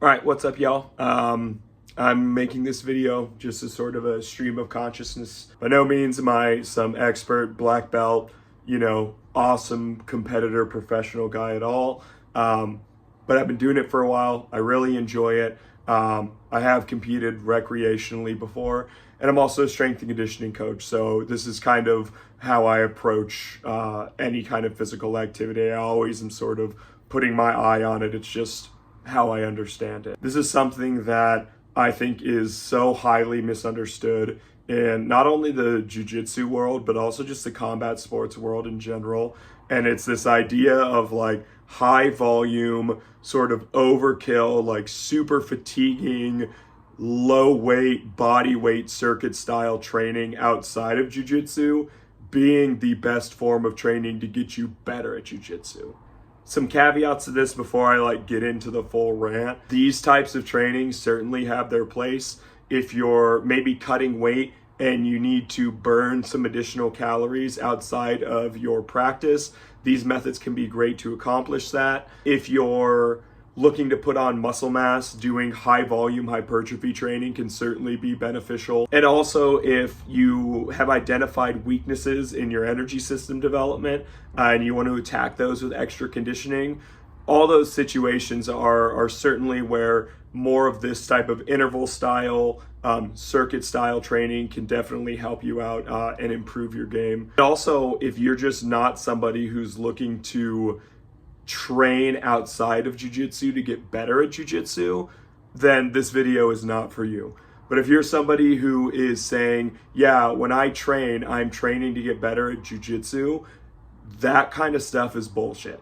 All right, what's up, y'all? I'm making this video just as sort of a stream of consciousness. By no means am I some expert, black belt, awesome competitor, professional guy at all. But I've been doing it for a while. I really enjoy it. I have competed recreationally before, and I'm also a strength and conditioning coach. So this is kind of how I approach any kind of physical activity. I always am sort of putting my eye on it. It's just how I understand it. This is something that I think is so highly misunderstood in not only the jiu-jitsu world, but also just the combat sports world in general. And it's this idea of like high volume, sort of overkill, like super fatiguing, low weight, body weight circuit style training outside of jiu-jitsu being the best form of training to get you better at jiu-jitsu. Some caveats to this before I get into the full rant. These types of trainings certainly have their place if you're maybe cutting weight and you need to burn some additional calories outside of your practice. These methods can be great to accomplish that. If you're looking to put on muscle mass, doing high volume hypertrophy training can certainly be beneficial. And also if you have identified weaknesses in your energy system development and you want to attack those with extra conditioning, all those situations are certainly where more of this type of interval style, circuit style training can definitely help you out and improve your game. And also, if you're just not somebody who's looking to train outside of jiu-jitsu to get better at jiu-jitsu, then this video is not for you. But if you're somebody who is saying, yeah, when I train, I'm training to get better at jiu-jitsu, that kind of stuff is bullshit.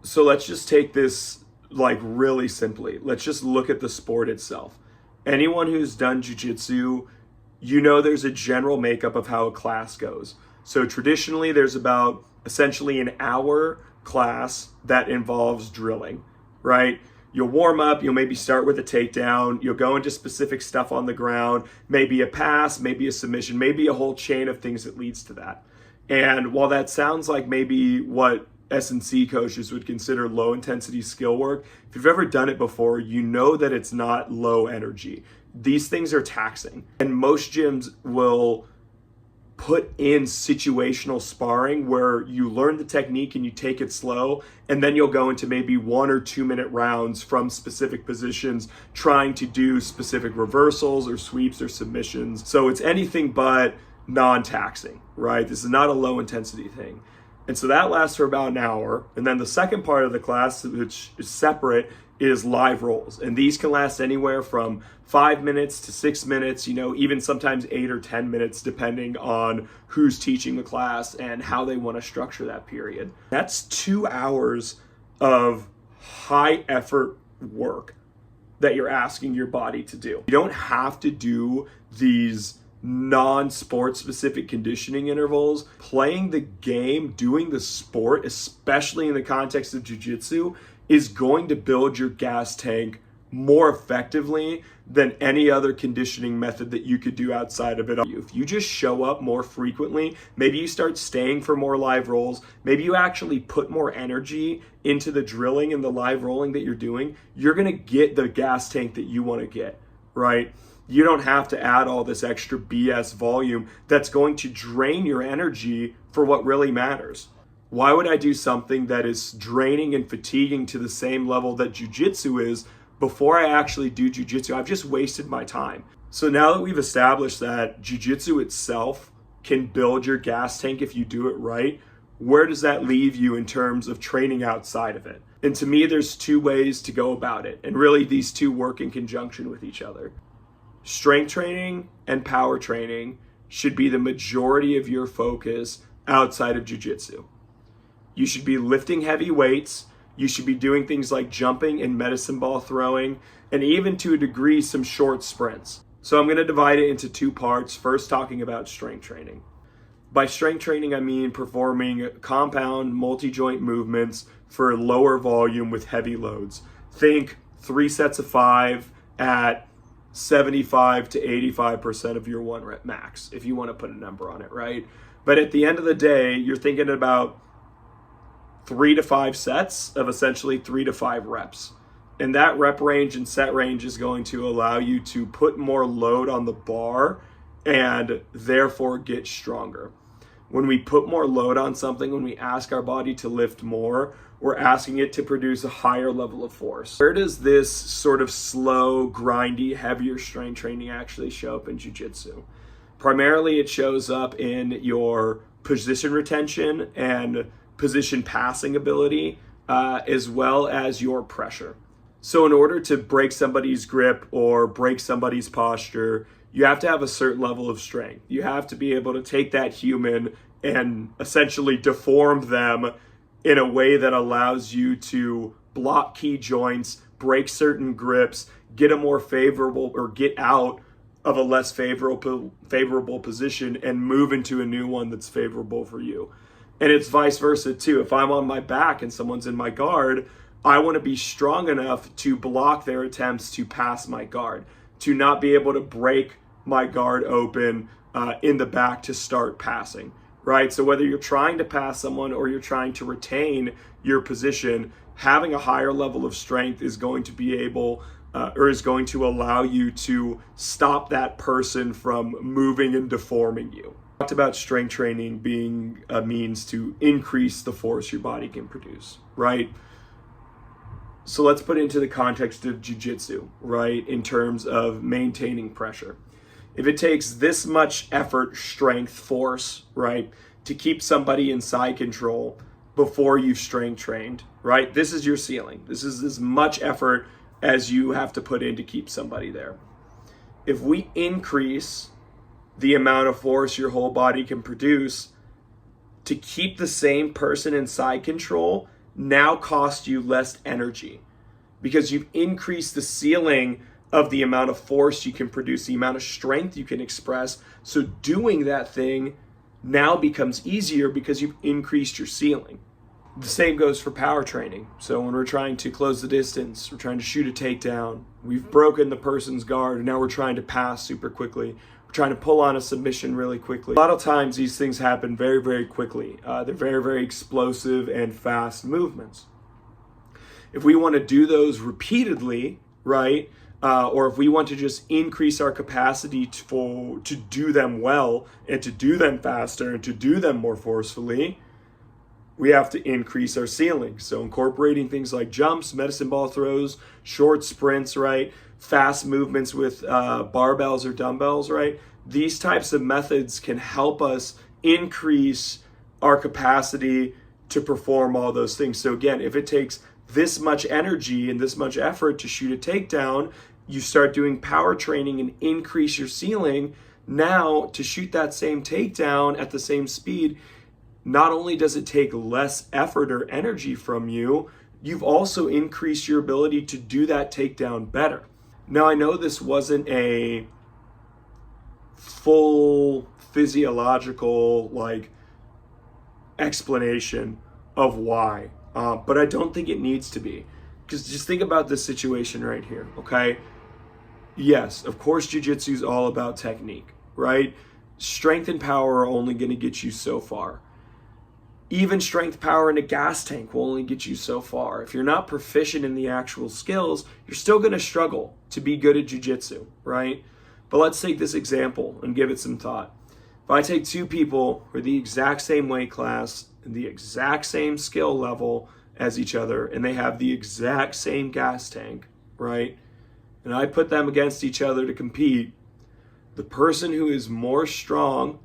So let's just take this really simply. Let's just look at the sport itself. Anyone who's done jiu-jitsu, there's a general makeup of how a class goes. So traditionally there's about essentially an hour class that involves drilling, right? You'll warm up, you'll maybe start with a takedown, you'll go into specific stuff on the ground, maybe a pass, maybe a submission, maybe a whole chain of things that leads to that. And while that sounds like maybe what S&C coaches would consider low intensity skill work, if you've ever done it before, you know that it's not low energy. These things are taxing. And most gyms will put in situational sparring where you learn the technique and you take it slow, and then you'll go into maybe 1 or 2 minute rounds from specific positions trying to do specific reversals or sweeps or submissions. So it's anything but non-taxing, right? This is not a low intensity thing. And so that lasts for about an hour. And then the second part of the class, which is separate, is live rolls. And these can last anywhere from 5 minutes to 6 minutes, even sometimes 8 or 10 minutes, depending on who's teaching the class and how they want to structure that period. That's 2 hours of high effort work that you're asking your body to do. You don't have to do these non-sport specific conditioning intervals. Playing the game, doing the sport, especially in the context of jiu-jitsu, is going to build your gas tank more effectively than any other conditioning method that you could do outside of it. If you just show up more frequently, maybe you start staying for more live rolls, maybe you actually put more energy into the drilling and the live rolling that you're doing, you're gonna get the gas tank that you wanna get, right? You don't have to add all this extra BS volume that's going to drain your energy for what really matters. Why would I do something that is draining and fatiguing to the same level that jiu-jitsu is before I actually do jiu-jitsu? I've just wasted my time. So now that we've established that jiu-jitsu itself can build your gas tank if you do it right, where does that leave you in terms of training outside of it? And to me, there's 2 ways to go about it. And really these 2 work in conjunction with each other. Strength training and power training should be the majority of your focus outside of jiu-jitsu. You should be lifting heavy weights. You should be doing things like jumping and medicine ball throwing, and even to a degree, some short sprints. So I'm going to divide it into 2 parts. First, talking about strength training. By strength training, I mean performing compound multi-joint movements for lower volume with heavy loads. Think 3 sets of 5 at 75 to 85% of your 1 rep max, if you want to put a number on it, right? But at the end of the day, you're thinking about 3 to 5 sets of essentially 3 to 5 reps. And that rep range and set range is going to allow you to put more load on the bar and therefore get stronger. When we put more load on something, when we ask our body to lift more, we're asking it to produce a higher level of force. Where does this sort of slow, grindy, heavier strength training actually show up in jiu-jitsu? Primarily, it shows up in your position retention and position passing ability, as well as your pressure. So in order to break somebody's grip or break somebody's posture, you have to have a certain level of strength. You have to be able to take that human and essentially deform them in a way that allows you to block key joints, break certain grips, get a more favorable or get out of a less favorable position and move into a new one that's favorable for you. And it's vice versa too. If I'm on my back and someone's in my guard, I want to be strong enough to block their attempts to pass my guard, to not be able to break my guard open in the back to start passing, right? So whether you're trying to pass someone or you're trying to retain your position, having a higher level of strength is going to be able is going to allow you to stop that person from moving and deforming you. I talked about strength training being a means to increase the force your body can produce, right? So let's put it into the context of jiu-jitsu, right? In terms of maintaining pressure. If it takes this much effort, strength, force, right, to keep somebody in side control before you've strength trained, right? This is your ceiling. This is as much effort as you have to put in to keep somebody there. If we increase the amount of force your whole body can produce to keep the same person in side control, now cost you less energy because you've increased the ceiling of the amount of force you can produce, the amount of strength you can express. So doing that thing now becomes easier because you've increased your ceiling. The same goes for power training. So when we're trying to close the distance, we're trying to shoot a takedown, we've broken the person's guard, and now we're trying to pass super quickly. We're trying to pull on a submission really quickly. A lot of times these things happen very, very quickly. They're very, very explosive and fast movements. If we want to do those repeatedly, right, or if we want to just increase our capacity to do them well and to do them faster and to do them more forcefully, we have to increase our ceiling. So incorporating things like jumps, medicine ball throws, short sprints, right? Fast movements with barbells or dumbbells, right? These types of methods can help us increase our capacity to perform all those things. So again, if it takes this much energy and this much effort to shoot a takedown, you start doing power training and increase your ceiling. Now to shoot that same takedown at the same speed, not only does it take less effort or energy from you, you've also increased your ability to do that takedown better. Now, I know this wasn't a full physiological explanation of why, but I don't think it needs to be. Because just think about this situation right here, okay? Yes, of course, jiu-jitsu is all about technique, right? Strength and power are only going to get you so far. Even strength, power, and a gas tank will only get you so far. If you're not proficient in the actual skills, you're still going to struggle to be good at jiu-jitsu, right? But let's take this example and give it some thought. If I take two people who are the exact same weight class and the exact same skill level as each other, and they have the exact same gas tank, right? And I put them against each other to compete, the person who is more strong,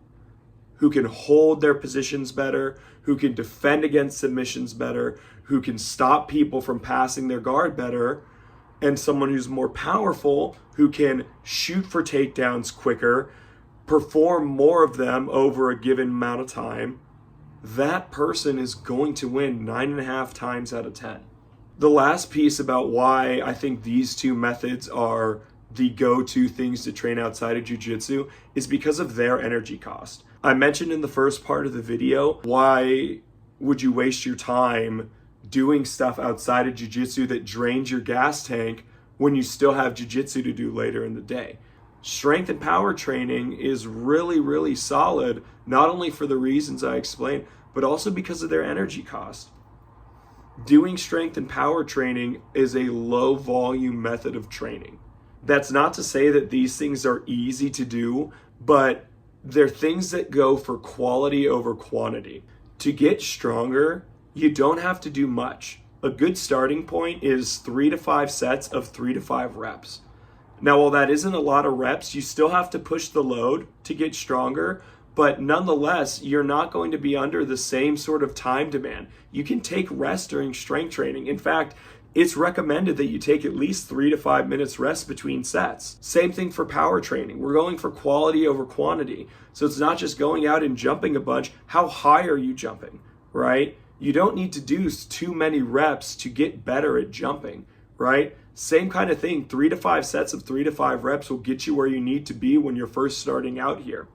who can hold their positions better, who can defend against submissions better, who can stop people from passing their guard better, and someone who's more powerful, who can shoot for takedowns quicker, perform more of them over a given amount of time, that person is going to win 9.5 times out of 10. The last piece about why I think these two methods are the go-to things to train outside of jiu-jitsu is because of their energy cost. I mentioned in the first part of the video, why would you waste your time doing stuff outside of jiu-jitsu that drains your gas tank when you still have jiu-jitsu to do later in the day? Strength and power training is really, really solid, not only for the reasons I explained, but also because of their energy cost. Doing strength and power training is a low volume method of training. That's not to say that these things are easy to do, but they're things that go for quality over quantity. To get stronger, you don't have to do much. A good starting point is 3 to 5 sets of 3 to 5 reps. Now, while that isn't a lot of reps, you still have to push the load to get stronger, but nonetheless, you're not going to be under the same sort of time demand. You can take rest during strength training. In fact, it's recommended that you take at least 3 to 5 minutes rest between sets. Same thing for power training. We're going for quality over quantity. So it's not just going out and jumping a bunch. How high are you jumping, right? You don't need to do too many reps to get better at jumping, right? Same kind of thing. 3 to 5 sets of 3 to 5 reps will get you where you need to be when you're first starting out here.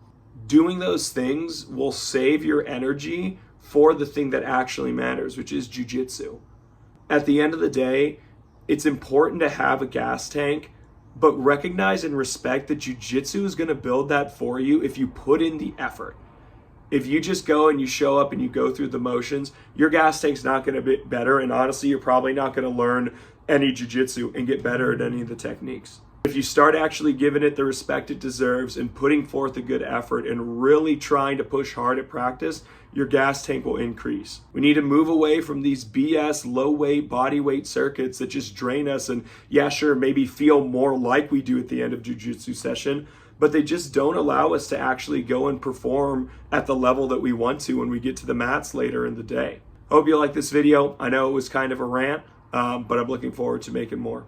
Doing those things will save your energy for the thing that actually matters, which is jiu-jitsu. At the end of the day, it's important to have a gas tank, but recognize and respect that jiu-jitsu is going to build that for you if you put in the effort. If you just go and you show up and you go through the motions, your gas tank's not going to be better, and honestly, you're probably not going to learn any jiu-jitsu and get better at any of the techniques. If you start actually giving it the respect it deserves and putting forth a good effort and really trying to push hard at practice, your gas tank will increase. We need to move away from these BS low weight, body weight circuits that just drain us and, yeah, sure, maybe feel more like we do at the end of jiu-jitsu session, but they just don't allow us to actually go and perform at the level that we want to when we get to the mats later in the day. Hope you like this video. I know it was kind of a rant, but I'm looking forward to making more.